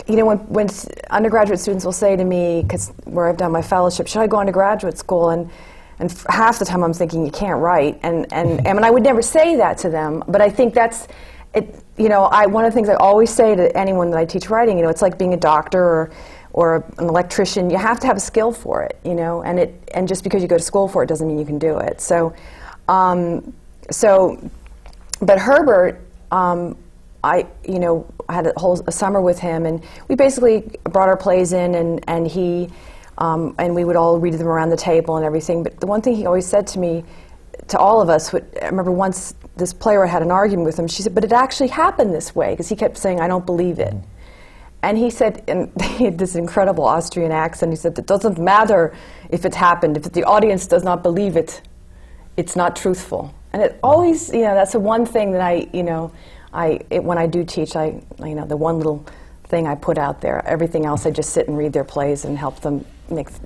when undergraduate students will say to me, because where I've done my fellowship, should I go on to graduate school? And half the time I'm thinking, you can't write, and I would never say that to them, but I think that's it. One of the things I always say to anyone that I teach writing, it's like being a doctor or an electrician. You have to have a skill for it, and just because you go to school for it doesn't mean you can do it. So, but Herbert, I had a summer with him, and we basically brought our plays in, and he. And we would all read them around the table and everything. But the one thing he always said to me, to all of us, I remember once this playwright had an argument with him. She said, but it actually happened this way, because he kept saying, I don't believe it. And he said, and he had this incredible Austrian accent, he said, it doesn't matter if it happened. If the audience does not believe it, it's not truthful. And it always, that's the one thing that when I do teach, the one little thing I put out there. Everything else, I just sit and read their plays and help them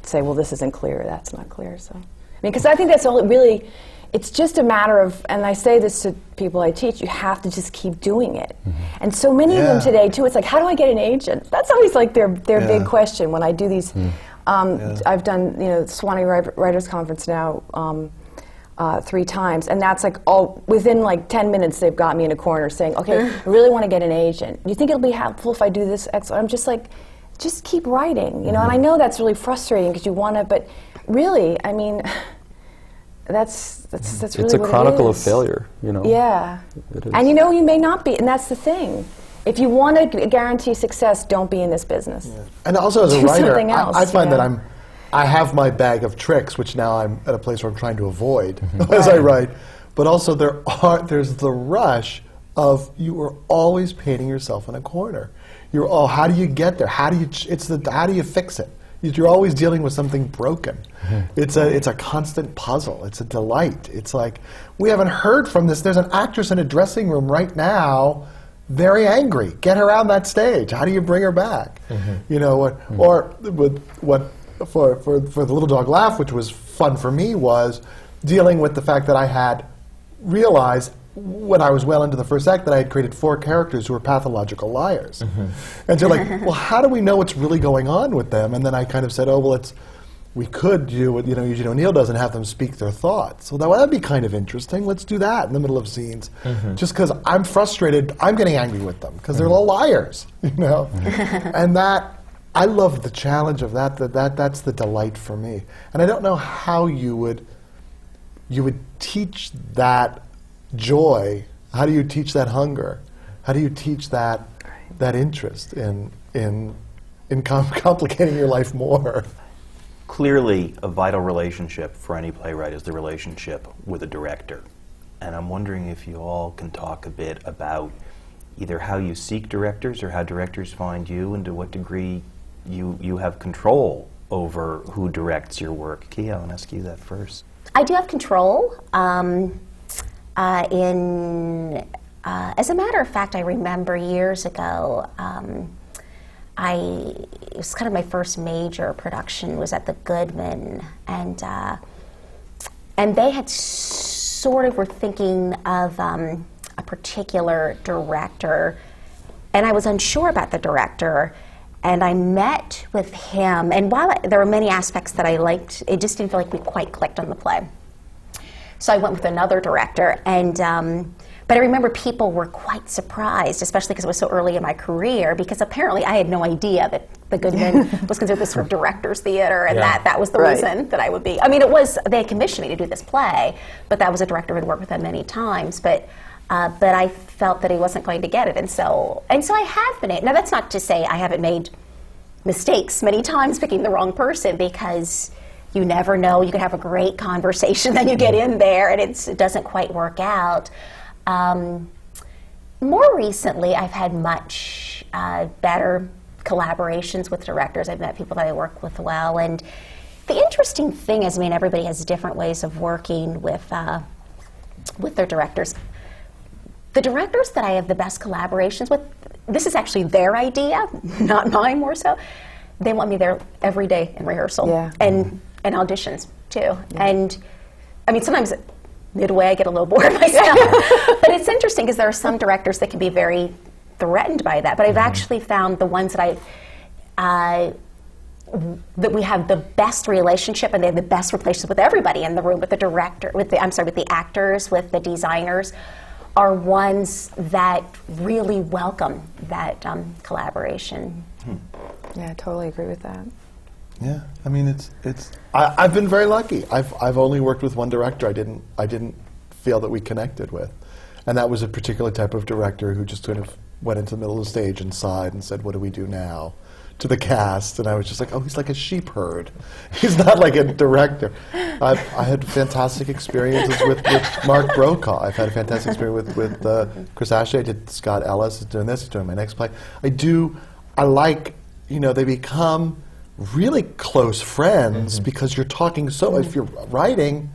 say, well, this isn't clear, that's not clear. So, because I think that's all it really, it's just a matter of, and I say this to people I teach, you have to just keep doing it. And so many of them today, too, it's like, how do I get an agent? That's always like their big question when I do these. I've done, Sewanee Writers Conference now 3 times, and that's like within like 10 minutes they've got me in a corner saying, okay, I really want to get an agent. Do you think it'll be helpful if I do this? I'm just like, just keep writing, And I know that's really frustrating because you want to, but really, I mean, that's really what it is. It's a chronicle of failure, Yeah. It is. And you may not be, and that's the thing. If you want to guarantee success, don't be in this business. Yeah. And also as a do writer, something else, I find that I have my bag of tricks, which now I'm at a place where I'm trying to avoid as I write. But also there's the rush of you are always painting yourself in a corner. How do you get there? How do you fix it? You're always dealing with something broken. It's a constant puzzle. It's a delight. It's like, we haven't heard from this. There's an actress in a dressing room right now. very angry. Get her on that stage. How do you bring her back? You know, or with what for the Little Dog Laugh, which was fun for me, was dealing with the fact that I had realized when I was well into the first act that I had created 4 characters who were pathological liars. And so like, well, how do we know what's really going on with them? And then I kind of said, oh, well, we could do what, you know, Eugene O'Neill does and have them speak their thoughts. So that'd be kind of interesting. Let's do that in the middle of scenes. Just because I'm frustrated, I'm getting angry with them because they're all liars, you know? And that, I love the challenge of that's the delight for me. And I don't know how you would teach that joy. How do you teach that hunger? How do you teach that interest in complicating your life more? Clearly, a vital relationship for any playwright is the relationship with a director. And I'm wondering if you all can talk a bit about either how you seek directors or how directors find you, and to what degree you have control over who directs your work. Kia, I'll ask you that first. I do have control. As a matter of fact, I remember years ago, it was kind of my first major production was at the Goodman, and they had sort of were thinking of a particular director, and I was unsure about the director, and I met with him, and while there were many aspects that I liked, it just didn't feel like we quite clicked on the play. So I went with another director, and but I remember people were quite surprised, especially because it was so early in my career, because apparently I had no idea that the Goodman was considered this sort of director's theater, and that was the reason that I would be. I mean, they had commissioned me to do this play, but that was a director who had worked with them many times, but I felt that he wasn't going to get it, and so I have been. Now that's not to say I haven't made mistakes many times picking the wrong person, because you never know. You can have a great conversation, then you get in there, and it doesn't quite work out. More recently, I've had much better collaborations with directors. I've met people that I work with well, and the interesting thing is, I mean, everybody has different ways of working with their directors. The directors that I have the best collaborations with, this is actually their idea, not mine more so. They want me there every day in rehearsal and auditions too. And I mean, sometimes midway I get a little bored myself. But it's interesting because there are some directors that can be very threatened by that. But I've actually found the ones that that we have the best relationship, and they have the best relationship with everybody in the room, with the director, with the actors, with the designers, are ones that really welcome that collaboration. Yeah, I totally agree with that. Yeah, I mean, I've been very lucky. I've only worked with one director I didn't feel that we connected with, and that was a particular type of director who just sort of went into the middle of the stage and sighed and said, "What do we do now?" to the cast, and I was just like, "Oh, he's like a sheep herd. He's not like a director." I had fantastic experiences with Mark Brokaw. I've had a fantastic experience with Chris Ashley. I did Scott Ellis is doing this. He's doing my next play. I like, they become really close friends because you're talking if you're writing,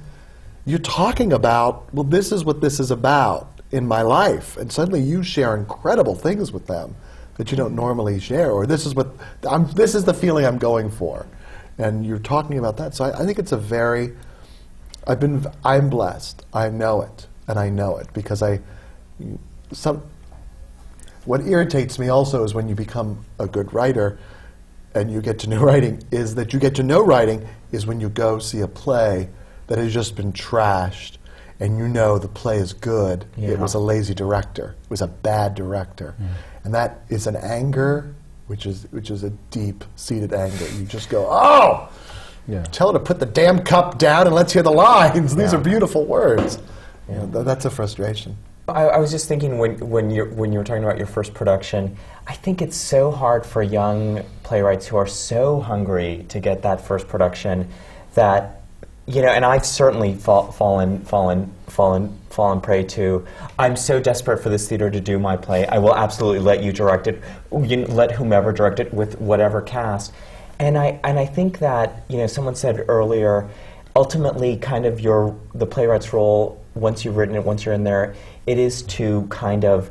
you're talking about, well, this is what this is about in my life, and suddenly you share incredible things with them that you don't normally share, or this is the feeling I'm going for, and you're talking about that. So I think it's I'm blessed. I know it, and I know it because what irritates me also is when you become a good writer and you get to know writing, is when you go see a play that has just been trashed, and the play is good. Yeah. It was a lazy director. It was a bad director. And that is an anger, which is a deep-seated anger. You just go, oh! Yeah. Tell her to put the damn cup down and let's hear the lines. These are beautiful words. Yeah. That's a frustration. I was just thinking when you were talking about your first production, I think it's so hard for young playwrights who are so hungry to get that first production that, and I've certainly fallen prey to, I'm so desperate for this theater to do my play, I will absolutely let you direct it, let whomever direct it with whatever cast. And I think that, someone said earlier, ultimately kind of the playwright's role, once you've written it, once you're in there, it is to kind of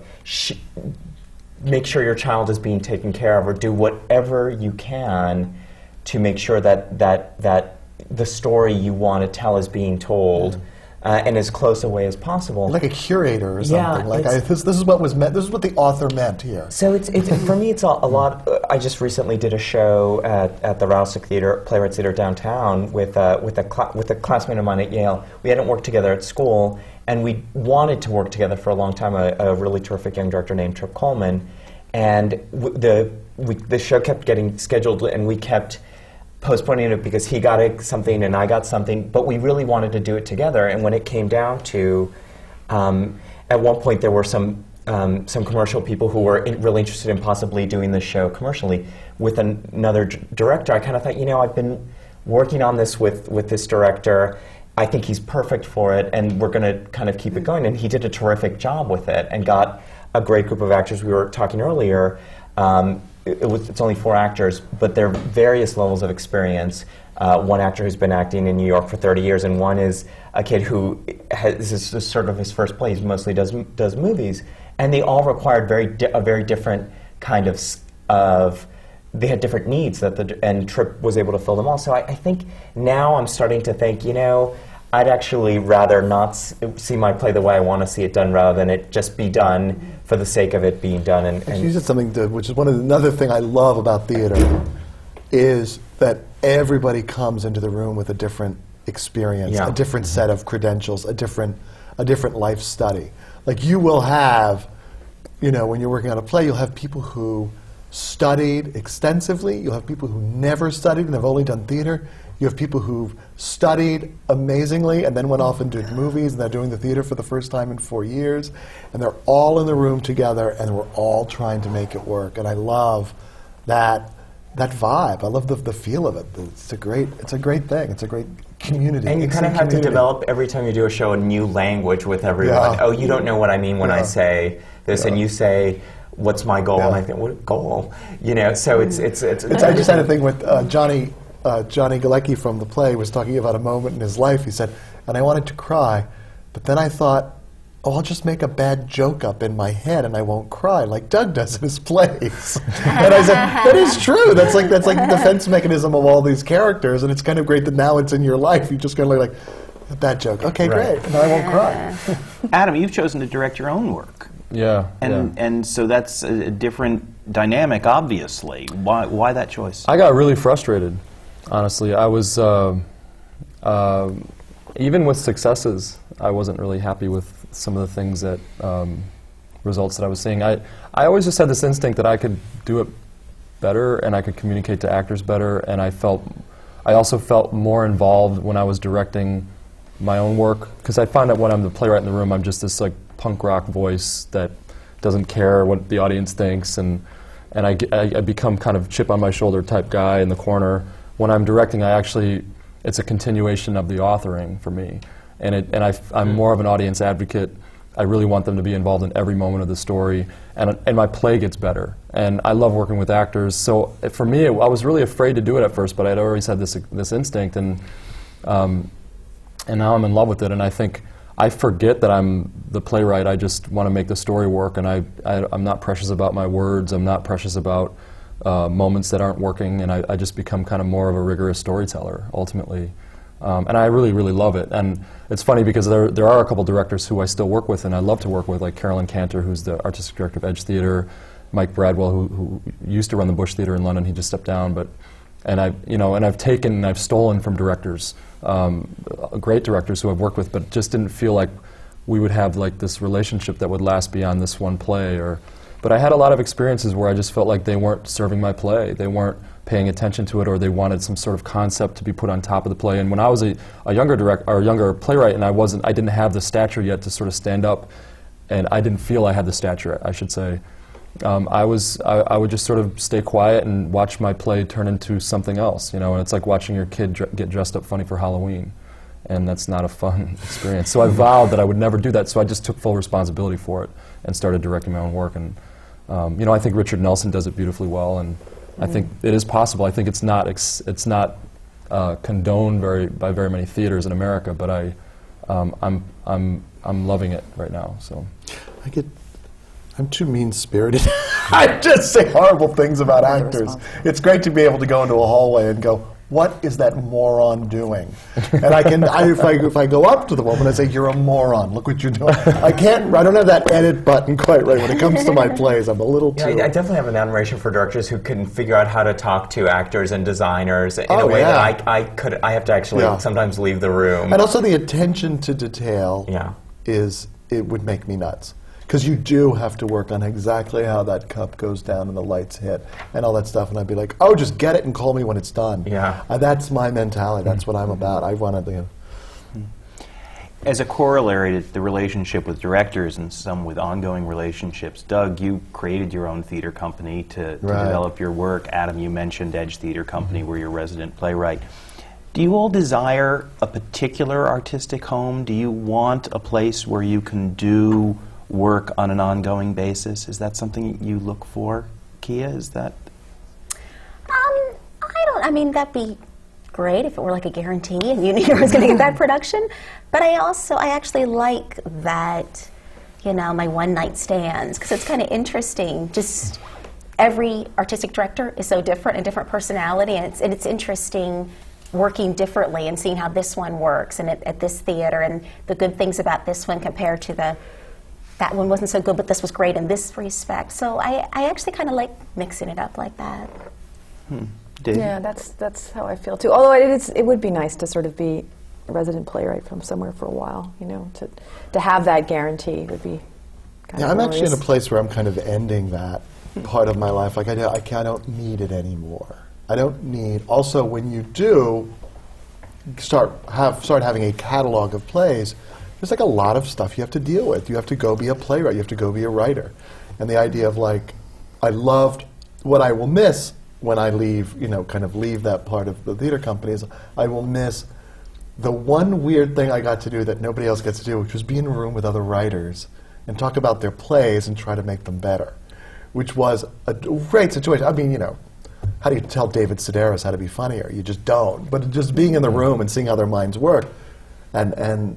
make sure your child is being taken care of, or do whatever you can to make sure that the story you want to tell is being told. In as close a way as possible. Like a curator or something. Yeah, like this is what was meant. This is what the author meant here. So it's for me. It's a lot. I just recently did a show at the Rousick Theater, Playwrights Theater downtown, with a classmate of mine at Yale. We hadn't worked together at school, and we wanted to work together for a long time. A really terrific young director named Trip Coleman, and the show kept getting scheduled, and we kept postponing it because he got something and I got something, but we really wanted to do it together. And when it came down to, at one point there were some commercial people who were really interested in possibly doing the show commercially with another director. I kind of thought, I've been working on this with this director. I think he's perfect for it, and we're going to kind of keep it going. And he did a terrific job with it and got a great group of actors. We were talking earlier. It's only 4 actors, but they're various levels of experience. One actor who's been acting in New York for 30 years, and one is a kid who this is sort of his first play. He mostly does movies, and they all required a very different kind of. They had different needs and Tripp was able to fill them all. So I think now I'm starting to think, I'd actually rather not see my play the way I want to see it done, rather than it just be done for the sake of it being done. And you said something which is another thing I love about theater, is that everybody comes into the room with a different experience, a different set of credentials, a different life study. Like you will have, when you're working on a play, you'll have people who studied extensively. You'll have people who never studied and have only done theater. You have people who've studied amazingly and then went off and did movies, and they're doing the theater for the first time in 4 years. And they're all in the room together, and we're all trying to make it work. And I love that vibe. I love the feel of it. It's a great thing. It's a great community. And you kind of have to develop, every time you do a show, a new language with everyone. Yeah. Oh, you don't know what I mean when I say this, and you say, what's my goal? And I think, what goal? So it's I just had a thing with Johnny Galecki from the play was talking about a moment in his life. He said, and I wanted to cry, but then I thought, I'll just make a bad joke up in my head and I won't cry like Doug does in his plays. And I said, that is true. That's like the defense mechanism of all these characters, and it's kind of great that now it's in your life. You just kind of like, a bad joke. Okay, great. Now I won't cry. Adam, you've chosen to direct your own work. Yeah. And so that's a different dynamic, obviously. Why that choice? I got really frustrated, honestly. I was, even with successes, I wasn't really happy with some of the things that, results that I was seeing. I always just had this instinct that I could do it better and I could communicate to actors better, and I also felt more involved when I was directing my own work, because I find that when I'm the playwright in the room, I'm just this like punk rock voice that doesn't care what the audience thinks, and I become kind of chip on my shoulder type guy in the corner. When I'm directing, it's a continuation of the authoring for me, and I'm more of an audience advocate. I really want them to be involved in every moment of the story, and my play gets better. And I love working with actors, so for me, I was really afraid to do it at first, but I'd always had this instinct, and now I'm in love with it, and I think I forget that I'm the playwright. I just want to make the story work, and I'm not precious about my words. I'm not precious about moments that aren't working, and I just become kind of more of a rigorous storyteller, ultimately. And I really, really love it. And it's funny because there are a couple directors who I still work with and I love to work with, like Carolyn Cantor, who's the artistic director of Edge Theatre, Mike Bradwell, who used to run the Bush Theatre in London. He just stepped down, and I've stolen from directors, great directors who I've worked with, but just didn't feel like we would have like this relationship that would last beyond this one play. But I had a lot of experiences where I just felt like they weren't serving my play. They weren't paying attention to it, or they wanted some sort of concept to be put on top of the play. And when I was a younger playwright, and I didn't have the stature yet to sort of stand up, and I didn't feel I had the stature, I should say. I would just sort of stay quiet and watch my play turn into something else, and it's like watching your kid get dressed up funny for Halloween, and that's not a fun experience. So I vowed that I would never do that, so I just took full responsibility for it and started directing my own work. And I think Richard Nelson does it beautifully well, and I think it is possible. I think it's not condoned by very many theaters in America, but I'm loving it right now. So I'm too mean-spirited. I just say horrible things about actors. It's great to be able to go into a hallway and go, what is that moron doing? And if I go up to the woman, I say, you're a moron. Look what you're doing. I don't have that edit button quite right. When it comes to my plays, I'm a little too... I definitely have an admiration for directors who can figure out how to talk to actors and designers in a way that I have to actually sometimes leave the room. And also the attention to detail it would make me nuts. Because you do have to work on exactly how that cup goes down and the lights hit and all that stuff. And I'd be like, oh, just get it and call me when it's done. Yeah. That's my mentality. That's what I'm about. I want to... As a corollary to the relationship with directors and some with ongoing relationships, Doug, you created your own theater company to develop your work. Adam, you mentioned Edge Theater Company, where you're resident playwright. Do you all desire a particular artistic home? Do you want a place where you can do work on an ongoing basis? Is that something you look for? Kia, is that? I mean, that'd be great if it were like a guarantee and you knew you were going to get that production. But I actually like that, my one-night stands, because it's kind of interesting. Just every artistic director is so different and different personality, and it's interesting working differently and seeing how this one works and at this theater and the good things about this one compared to that one wasn't so good, but this was great in this respect. So I actually kind of like mixing it up like that. Dave? Yeah, that's how I feel too. Although it would be nice to sort of be a resident playwright from somewhere for a while, to have that guarantee would be kind of I'm glorious. actually in a place where I'm kind of ending that part of my life. Like I don't need it anymore. I don't need. Also, when you do start having a catalog of plays, there's like a lot of stuff you have to deal with. You have to go be a playwright. You have to go be a writer. And the idea of I loved what I will miss when I leave, kind of leave that part of the theater company is I will miss the one weird thing I got to do that nobody else gets to do, which was be in a room with other writers and talk about their plays and try to make them better, which was a great situation. I mean, how do you tell David Sedaris how to be funnier? You just don't. But just being in the room and seeing how their minds work, and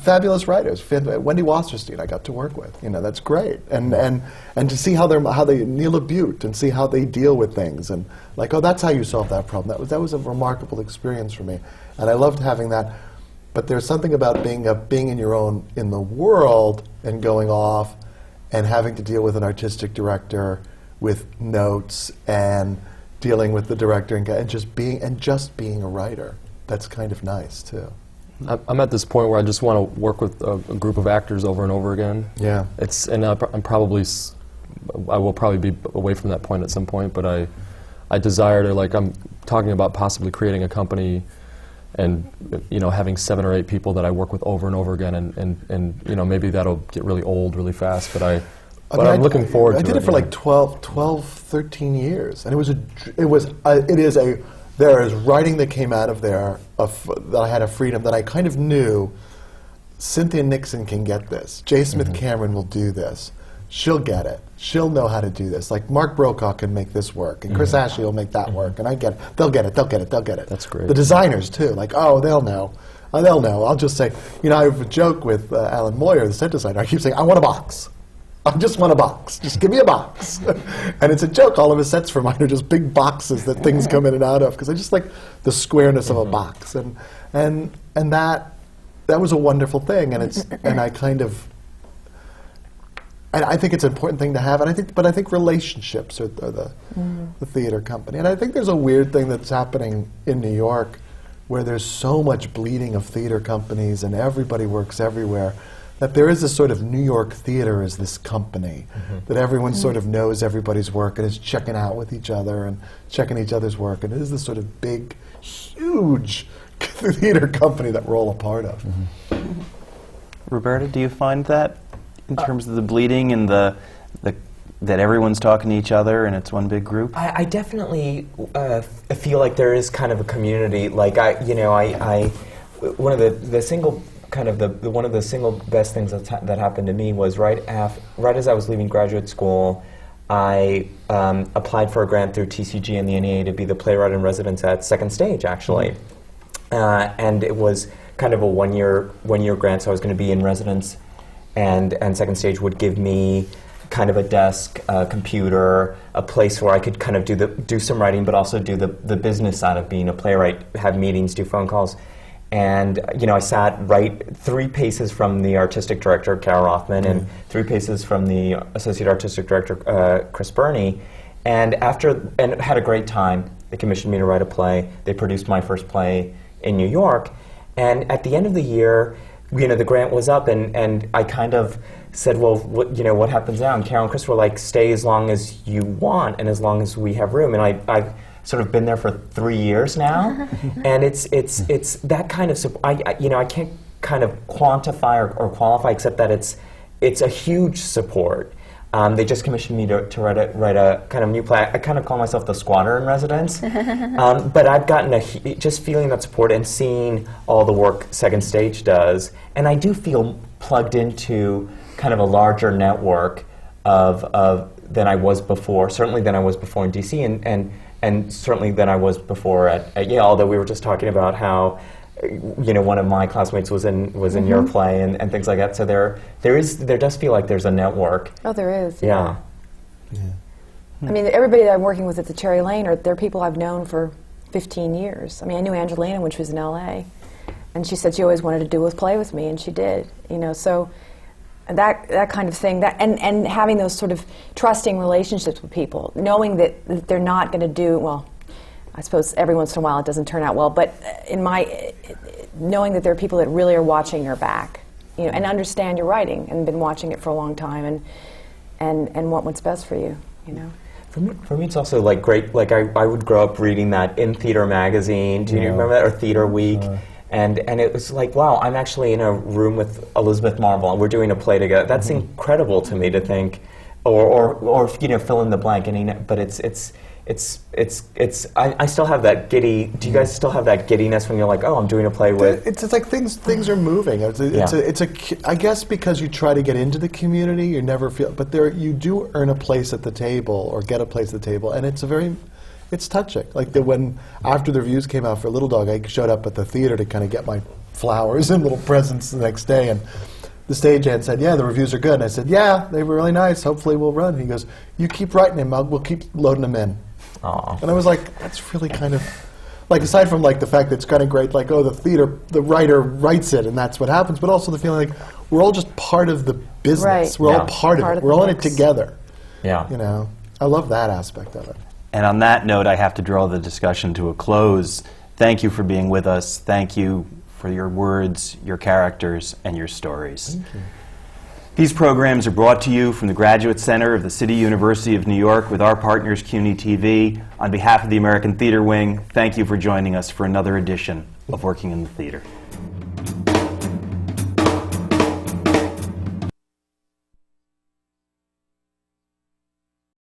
fabulous writers. Wendy Wasserstein I got to work with. That's great. And to see how they Neela Butte and see how they deal with things and that's how you solve that problem. That was a remarkable experience for me, and I loved having that. But there's something about being in the world and going off and having to deal with an artistic director with notes and dealing with the director and just being a writer. That's kind of nice too. I'm at this point where I just want to work with a group of actors over and over again. Yeah. I will probably be away from that point at some point, but I desire to, I'm talking about possibly creating a company and, having 7 or 8 people that I work with over and over again, and maybe that'll get really old really fast, but I'm looking forward to it. I did it for 12, 13 years, and there is writing that came out of there that I had a freedom that I kind of knew Cynthia Nixon can get this. J. Smith Cameron will do this. She'll get it. She'll know how to do this. Like Mark Brokaw can make this work, and Chris Ashley will make that work, and I get it. They'll get it. That's great. The designers too. They'll know. They'll know. I'll just say, I have a joke with Alan Moyer, the set designer. I keep saying, I want a box. I just want a box. Just give me a box. And it's a joke. All of his sets for mine are just big boxes that things come in and out of, because I just like the squareness of a box. And that was a wonderful thing. And I think it's an important thing to have. But I think relationships are the theater company. And I think there's a weird thing that's happening in New York where there's so much bleeding of theater companies and everybody works everywhere, that there is this sort of New York theater as this company, that everyone sort of knows everybody's work and is checking out with each other and checking each other's work. And it is this sort of big, huge theater company that we're all a part of. Roberta, do you find that in terms of the bleeding and the that everyone's talking to each other and it's one big group? I definitely feel like there is kind of a community. One of the single one of the single best things that happened to me was right as I was leaving graduate school, I applied for a grant through TCG and the NEA to be the playwright in residence at Second Stage, actually. And it was kind of a one-year grant, so I was going to be in residence, and Second Stage would give me kind of a desk, a computer, a place where I could kind of do some writing, but also do the business side of being a playwright, have meetings, do phone calls. And I sat right 3 paces from the artistic director, Carol Rothman, and 3 paces from the associate artistic director, Chris Burney. And had a great time. They commissioned me to write a play. They produced my first play in New York. And at the end of the year, the grant was up, and I kind of said, well, what happens now? And Carol and Chris were like, stay as long as you want and as long as we have room. And I've sort of been there for 3 years now, and it's that kind of I can't kind of quantify or qualify, except that it's a huge support. They just commissioned me to write a kind of new play. I kind of call myself the squatter in residence, but I've gotten just feeling that support and seeing all the work Second Stage does, and I do feel plugged into kind of a larger network of than I was before. Certainly than I was before in DC, and certainly than I was before at Yale. Although we were just talking about how one of my classmates was in your play and things like that. So there does feel like there's a network. Oh, there is. Yeah. I mean, everybody that I'm working with at the Cherry Lane they're people I've known for 15 years. I mean, I knew Angelina when she was in LA, and she said she always wanted to do a play with me, and she did. So that kind of thing, and having those sort of trusting relationships with people, knowing that they're not going to do well. I suppose every once in a while it doesn't turn out well, but knowing that there are people that really are watching your back, and understand your writing and been watching it for a long time, and want what's best for you, For me, it's also like great. Like I would grow up reading that In Theater magazine. Do you remember that, or Theater Week? And it was like, wow, I'm actually in a room with Elizabeth Marvel, and we're doing a play together. That's incredible to me to think, or fill in the blank. But I still have that giddy. Do you guys still have that giddiness when you're like, oh, I'm doing a play with? It's like things are moving. I guess because you try to get into the community, you never feel. But you do earn a place at the table or get a place at the table, and it's touching. Like when after the reviews came out for Little Dog, I showed up at the theater to kind of get my flowers and little presents the next day, and the stagehand said, "Yeah, the reviews are good." And I said, "Yeah, they were really nice. Hopefully we'll run." And he goes, "You keep writing them. We'll keep loading them in." Aww. And I was like, "That's really kind of like aside from like the fact that it's kind of great, like the writer writes it and that's what happens, but also the feeling like we're all just part of the business. Right. We're all part of it. We're all in it together." Yeah. I love that aspect of it. And on that note, I have to draw the discussion to a close. Thank you for being with us. Thank you for your words, your characters, and your stories. Thank you. These programs are brought to you from the Graduate Center of the City University of New York with our partners, CUNY TV. On behalf of the American Theater Wing, thank you for joining us for another edition of Working in the Theater.